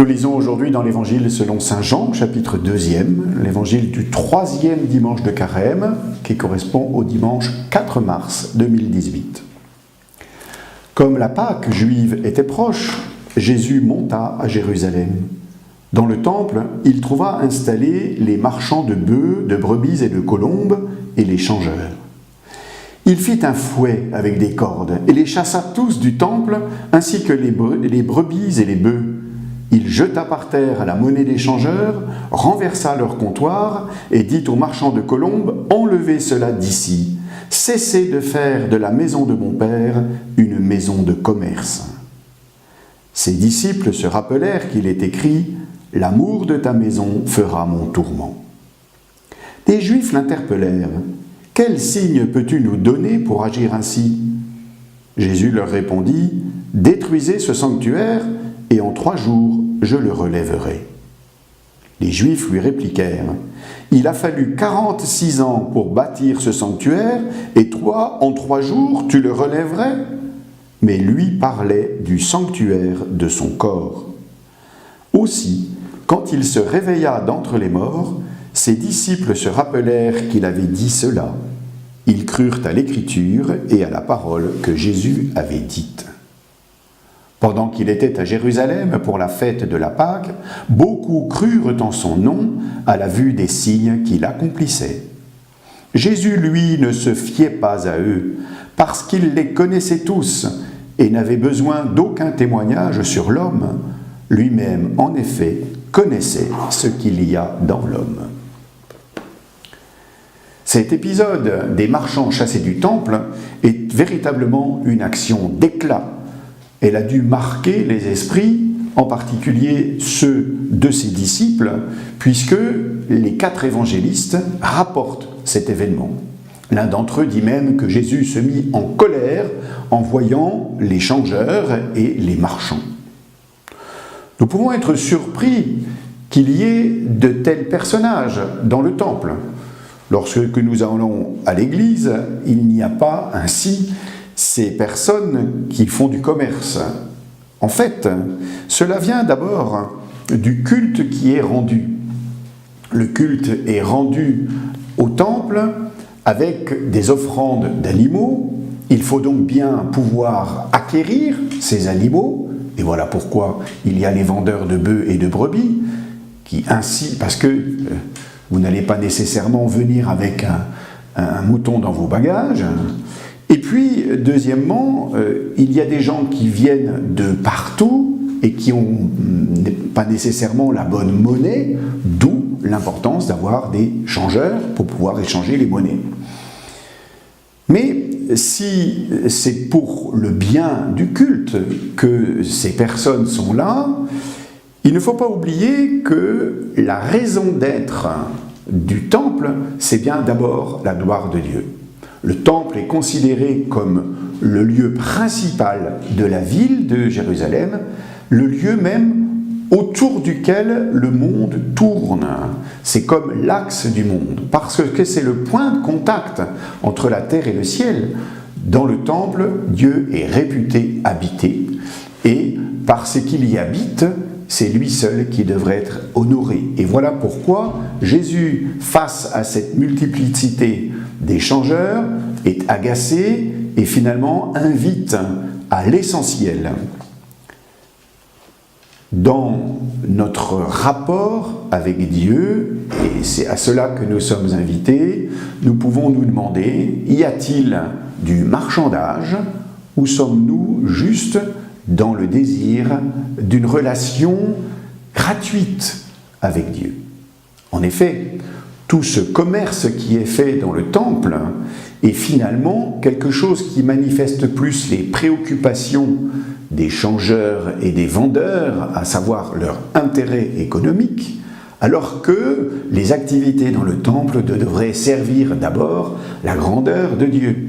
Nous lisons aujourd'hui dans l'Évangile selon saint Jean, chapitre 2e, l'Évangile du 3e dimanche de Carême, qui correspond au dimanche 4 mars 2018. Comme la Pâque juive était proche, Jésus monta à Jérusalem. Dans le temple, il trouva installés les marchands de bœufs, de brebis et de colombes, et les changeurs. Il fit un fouet avec des cordes, et les chassa tous du temple, ainsi que les brebis et les bœufs. Il jeta par terre la monnaie des changeurs, renversa leur comptoir, et dit aux marchands de colombes, « Enlevez cela d'ici, cessez de faire de la maison de mon Père une maison de commerce. » Ses disciples se rappelèrent qu'il est écrit « L'amour de ta maison fera mon tourment. » Des Juifs l'interpellèrent. « Quel signe peux-tu nous donner pour agir ainsi ?» Jésus leur répondit « Détruisez ce sanctuaire, et en 3 jours, je le relèverai. » Les Juifs lui répliquèrent « Il a fallu 46 ans pour bâtir ce sanctuaire, et toi, en 3 jours, tu le relèverais ?» Mais lui parlait du sanctuaire de son corps. Aussi, quand il se réveilla d'entre les morts, ses disciples se rappelèrent qu'il avait dit cela. Ils crurent à l'Écriture et à la parole que Jésus avait dite. Pendant qu'il était à Jérusalem pour la fête de la Pâque, beaucoup crurent en son nom à la vue des signes qu'il accomplissait. Jésus, lui, ne se fiait pas à eux, parce qu'il les connaissait tous et n'avait besoin d'aucun témoignage sur l'homme. Lui-même, en effet, connaissait ce qu'il y a dans l'homme. Cet épisode des marchands chassés du temple est véritablement une action d'éclat. Elle a dû marquer les esprits, en particulier ceux de ses disciples, puisque les 4 évangélistes rapportent cet événement. L'un d'entre eux dit même que Jésus se mit en colère en voyant les changeurs et les marchands. Nous pouvons être surpris qu'il y ait de tels personnages dans le temple. Lorsque nous allons à l'église, il n'y a pas ainsi ces personnes qui font du commerce. En fait, cela vient d'abord du culte qui est rendu. Le culte est rendu au temple avec des offrandes d'animaux. Il faut donc bien pouvoir acquérir ces animaux. Et voilà pourquoi il y a les vendeurs de bœufs et de brebis, parce que vous n'allez pas nécessairement venir avec un mouton dans vos bagages. Et puis, deuxièmement, il y a des gens qui viennent de partout et qui n'ont pas nécessairement la bonne monnaie, d'où l'importance d'avoir des changeurs pour pouvoir échanger les monnaies. Mais si c'est pour le bien du culte que ces personnes sont là, il ne faut pas oublier que la raison d'être du temple, c'est bien d'abord la gloire de Dieu. Le temple est considéré comme le lieu principal de la ville de Jérusalem, le lieu même autour duquel le monde tourne. C'est comme l'axe du monde, parce que c'est le point de contact entre la terre et le ciel. Dans le temple, Dieu est réputé habiter, et parce qu'il y habite, c'est lui seul qui devrait être honoré. Et voilà pourquoi Jésus, face à cette multiplicité des changeurs, est agacé et finalement invite à l'essentiel. Dans notre rapport avec Dieu, et c'est à cela que nous sommes invités, nous pouvons nous demander, y a-t-il du marchandage ou sommes-nous juste dans le désir d'une relation gratuite avec Dieu? En effet, tout ce commerce qui est fait dans le temple est finalement quelque chose qui manifeste plus les préoccupations des changeurs et des vendeurs, à savoir leur intérêt économique, alors que les activités dans le temple devraient servir d'abord la grandeur de Dieu.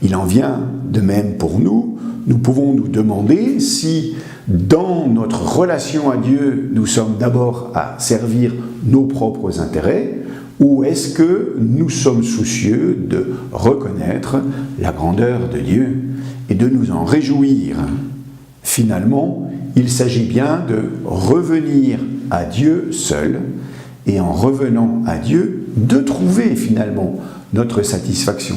Il en vient de même pour nous. Nous pouvons nous demander si, dans notre relation à Dieu, nous sommes d'abord à servir nos propres intérêts, ou est-ce que nous sommes soucieux de reconnaître la grandeur de Dieu et de nous en réjouir? Finalement, il s'agit bien de revenir à Dieu seul, et en revenant à Dieu, de trouver finalement notre satisfaction.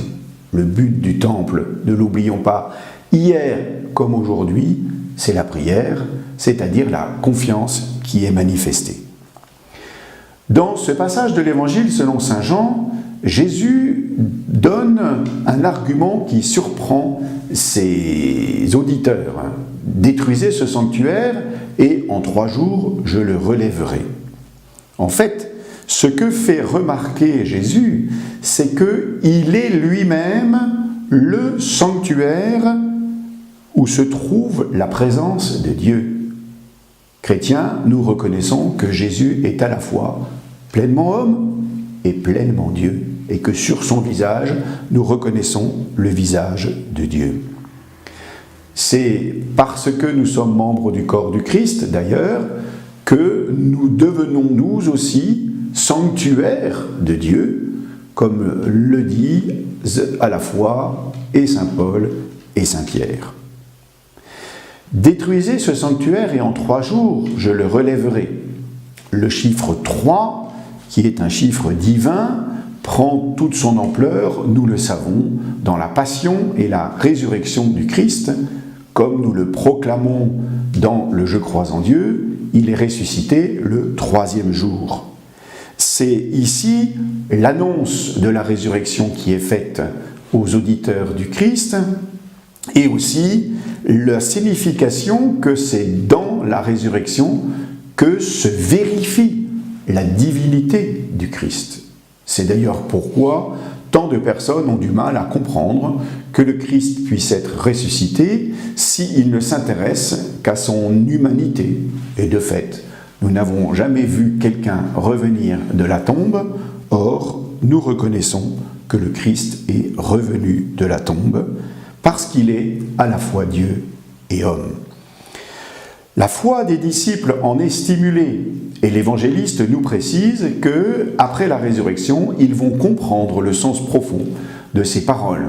Le but du temple, ne l'oublions pas, hier comme aujourd'hui, c'est la prière, c'est-à-dire la confiance qui est manifestée. Dans ce passage de l'Évangile selon saint Jean, Jésus donne un argument qui surprend ses auditeurs. « Détruisez ce sanctuaire et en 3 jours je le relèverai ». En fait, ce que fait remarquer Jésus, c'est qu'il est lui-même le sanctuaire où se trouve la présence de Dieu. Chrétiens, nous reconnaissons que Jésus est à la fois pleinement homme et pleinement Dieu, et que sur son visage, nous reconnaissons le visage de Dieu. C'est parce que nous sommes membres du corps du Christ, d'ailleurs, que nous devenons nous aussi sanctuaires de Dieu, comme le disent à la fois et saint Paul et saint Pierre. Détruisez ce sanctuaire et en 3 jours je le relèverai. Le chiffre 3, qui est un chiffre divin, prend toute son ampleur, nous le savons, dans la passion et la résurrection du Christ, comme nous le proclamons dans le « Je crois en Dieu », il est ressuscité le 3e jour. C'est ici l'annonce de la résurrection qui est faite aux auditeurs du Christ, et aussi la signification que c'est dans la résurrection que se vérifie la divinité du Christ. C'est d'ailleurs pourquoi tant de personnes ont du mal à comprendre que le Christ puisse être ressuscité s'il ne s'intéresse qu'à son humanité. Et de fait, nous n'avons jamais vu quelqu'un revenir de la tombe, or nous reconnaissons que le Christ est revenu de la tombe parce qu'il est à la fois Dieu et homme. La foi des disciples en est stimulée, et l'évangéliste nous précise que, après la résurrection, ils vont comprendre le sens profond de ces paroles.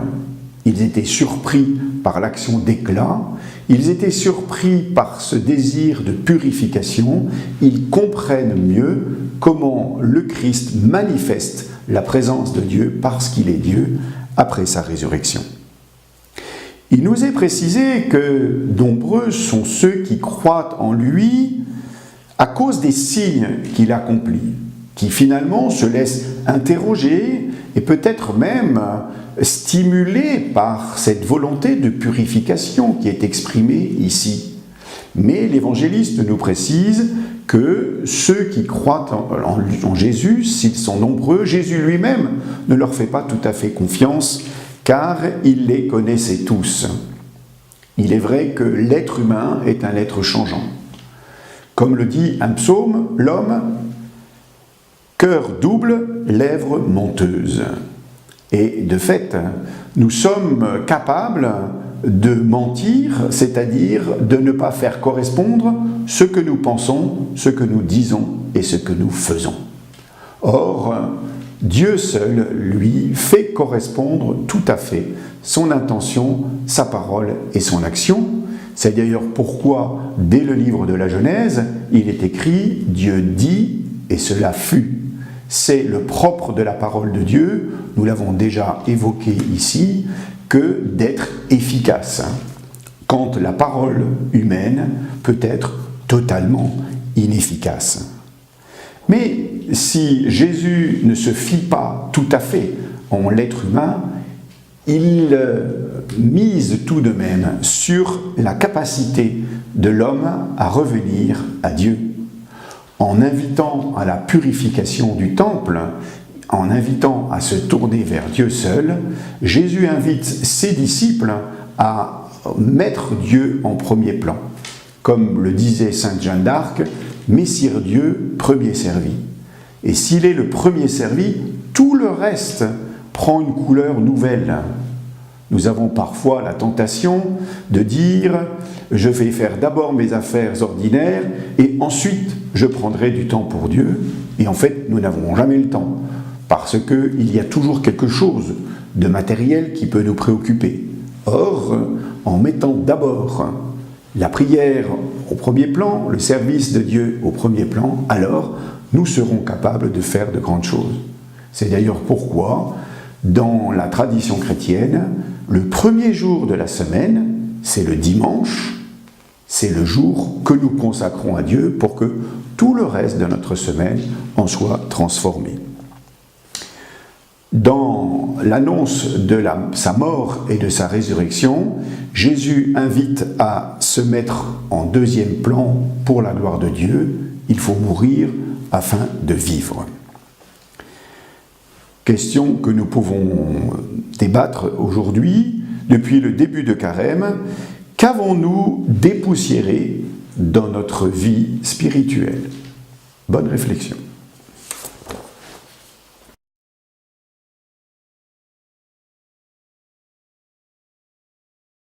Ils étaient surpris par l'action d'éclat, ils étaient surpris par ce désir de purification, ils comprennent mieux comment le Christ manifeste la présence de Dieu parce qu'il est Dieu après sa résurrection. Il nous est précisé que nombreux sont ceux qui croient en lui à cause des signes qu'il accomplit, qui finalement se laissent interroger et peut-être même stimulés par cette volonté de purification qui est exprimée ici. Mais l'évangéliste nous précise que ceux qui croient en Jésus, s'ils sont nombreux, Jésus lui-même ne leur fait pas tout à fait confiance, car il les connaissait tous. Il est vrai que l'être humain est un être changeant. Comme le dit un psaume, l'homme, cœur double, lèvres menteuses. Et de fait, nous sommes capables de mentir, c'est-à-dire de ne pas faire correspondre ce que nous pensons, ce que nous disons et ce que nous faisons. Or, Dieu seul, lui, fait correspondre tout à fait son intention, sa parole et son action. C'est d'ailleurs pourquoi, dès le livre de la Genèse, il est écrit « Dieu dit et cela fut ». C'est le propre de la parole de Dieu, nous l'avons déjà évoqué ici, que d'être efficace, quand la parole humaine peut être totalement inefficace. Mais si Jésus ne se fie pas tout à fait en l'être humain, il mise tout de même sur la capacité de l'homme à revenir à Dieu. En invitant à la purification du temple, en invitant à se tourner vers Dieu seul, Jésus invite ses disciples à mettre Dieu en premier plan. Comme le disait sainte Jeanne d'Arc, « Messire Dieu, premier servi ». Et s'il est le premier servi, tout le reste prend une couleur nouvelle. Nous avons parfois la tentation de dire « je vais faire d'abord mes affaires ordinaires et ensuite je prendrai du temps pour Dieu ». Et en fait, nous n'avons jamais le temps, parce qu'il y a toujours quelque chose de matériel qui peut nous préoccuper. Or, en mettant d'abord la prière au premier plan, le service de Dieu au premier plan, alors nous serons capables de faire de grandes choses. C'est d'ailleurs pourquoi, dans la tradition chrétienne, le premier jour de la semaine, c'est le dimanche, c'est le jour que nous consacrons à Dieu pour que tout le reste de notre semaine en soit transformé. Dans l'annonce de sa mort et de sa résurrection, Jésus invite à se mettre en deuxième plan pour la gloire de Dieu. Il faut mourir afin de vivre. Question que nous pouvons débattre aujourd'hui. Depuis le début de Carême, qu'avons-nous dépoussiéré dans notre vie spirituelle ? Bonne réflexion.